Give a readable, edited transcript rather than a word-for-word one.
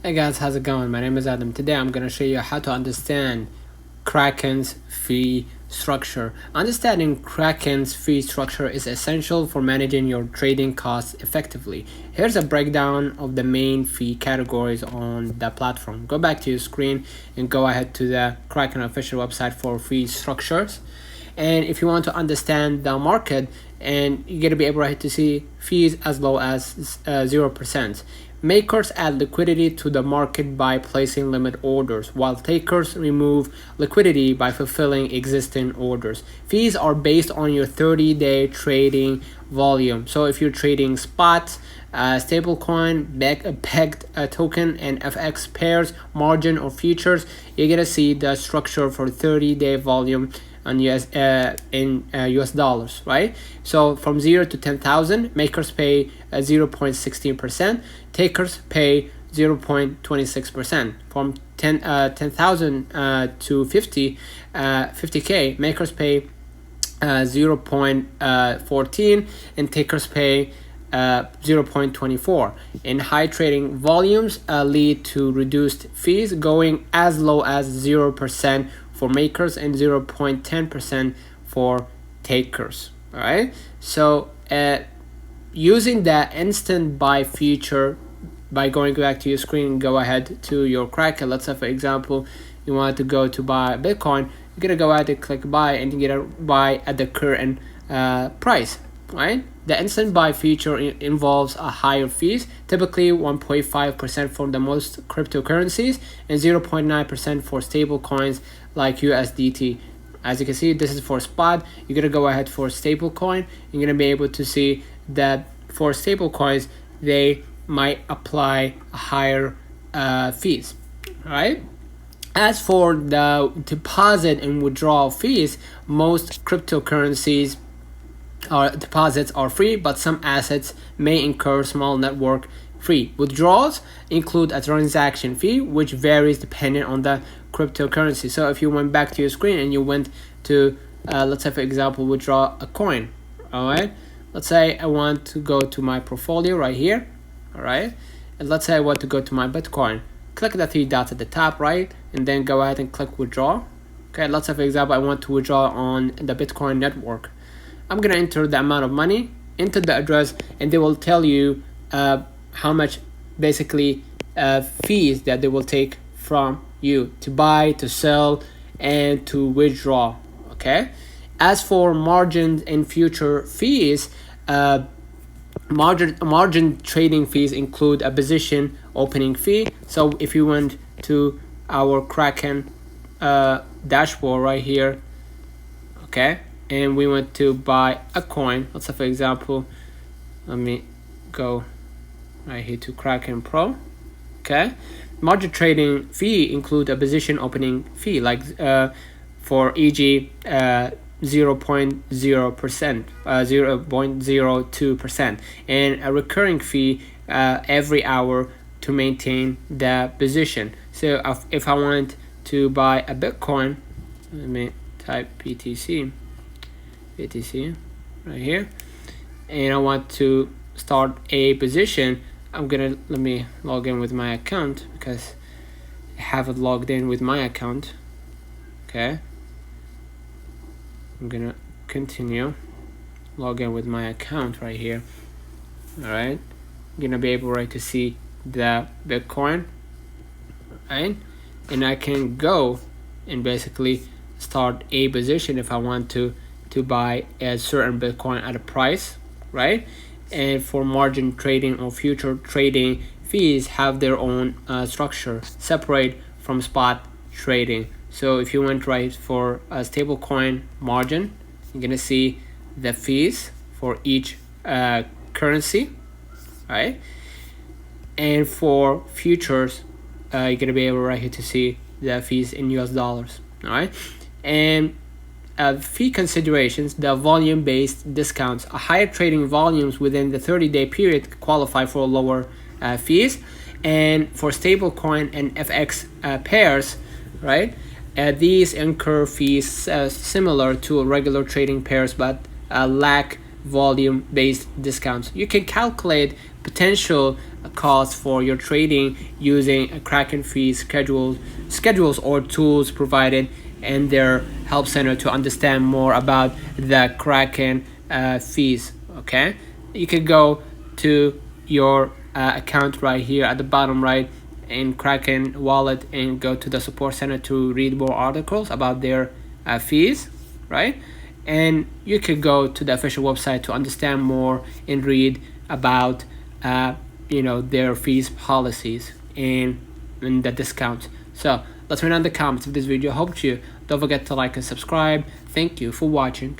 Hey guys, how's it going? My name is Adam. Today I'm going to show you how to understand Kraken's fee structure. Understanding Kraken's fee structure is essential for managing your trading costs effectively. Here's a breakdown of the main fee categories on the platform. Go back to your screen and go ahead to the Kraken official website for fee structures. And if you want to understand the market, and you're going to be able to see fees as low as 0%. Makers add liquidity to the market by placing limit orders, while takers remove liquidity by fulfilling existing orders. Fees are based on your 30-day trading volume. So if you're trading spots, stablecoin, pegged token, and FX pairs, margin, or futures, you're gonna see the structure for 30-day volume on US dollars, right? So from 0 to 10,000, makers pay 0.16%, takers pay 0.26%. From 10,000 to 50K, makers pay 0.14 and takers pay 0.24. In high trading volumes lead to reduced fees going as low as 0% for makers and 0.10% for takers. All right, so using the instant buy feature, by going back to your screen, go ahead to your Kraken. Let's say for example you want to go to buy Bitcoin, you're gonna go ahead and click buy, and you're gonna buy at the current price, right? The instant buy feature involves a higher fees, typically 1.5% for the most cryptocurrencies and 0.9% for stable coins like USDT. As you can see, this is for spot. You're gonna go ahead for stable coin. You're gonna be able to see that for stable coins they might apply higher fees, right? As for the deposit and withdrawal fees, most cryptocurrencies deposits are free, but some assets may incur small network fee. Withdrawals include a transaction fee, which varies depending on the cryptocurrency. So if you went back to your screen and you went to, let's say for example, withdraw a coin, all right? Let's say I want to go to my portfolio right here, all right? And let's say I want to go to my Bitcoin. Click the three dots at the top right, and then go ahead and click withdraw. Okay, let's say for example I want to withdraw on the Bitcoin network. I'm gonna enter the amount of money, enter the address, and they will tell you how much basically fees that they will take from you to buy, to sell, and to withdraw. Okay. As for margins and future fees, margin trading fees include a position opening fee. So if you went to our Kraken dashboard right here, okay, and we want to buy a coin, let's say for example, let me go right here to Kraken Pro. Okay, margin trading fee include a position opening fee, like for e.g. 0.0%, 0.02%, and a recurring fee every hour to maintain the position. So if I want to buy a Bitcoin, let me type BTC right here, and I want to start a position, let me log in with my account because I have it logged in with my account. Okay, I'm gonna continue log in with my account right here. All right, I'm gonna be able to see the Bitcoin, right? And I can go and basically start a position if I want to buy a certain Bitcoin at a price, right? And for margin trading or future trading, fees have their own structure, separate from spot trading. So if you went right for a stable coin margin, you're gonna see the fees for each currency, right? And for futures, you're gonna be able right here to see the fees in US dollars, all right? And fee considerations, the volume-based discounts. Higher trading volumes within the 30-day period qualify for lower fees. And for stablecoin and FX pairs, right, these incur fees similar to regular trading pairs, but lack volume-based discounts. You can calculate potential costs for your trading using a Kraken fee schedules or tools provided in their help center to understand more about the Kraken fees. Okay, you could go to your account right here at the bottom right in Kraken wallet and go to the support center to read more articles about their fees, right? And you could go to the official website to understand more and read about their fees policies and the discounts. So let's read on the comments of this video. Hope you don't forget to like and subscribe. Thank you for watching.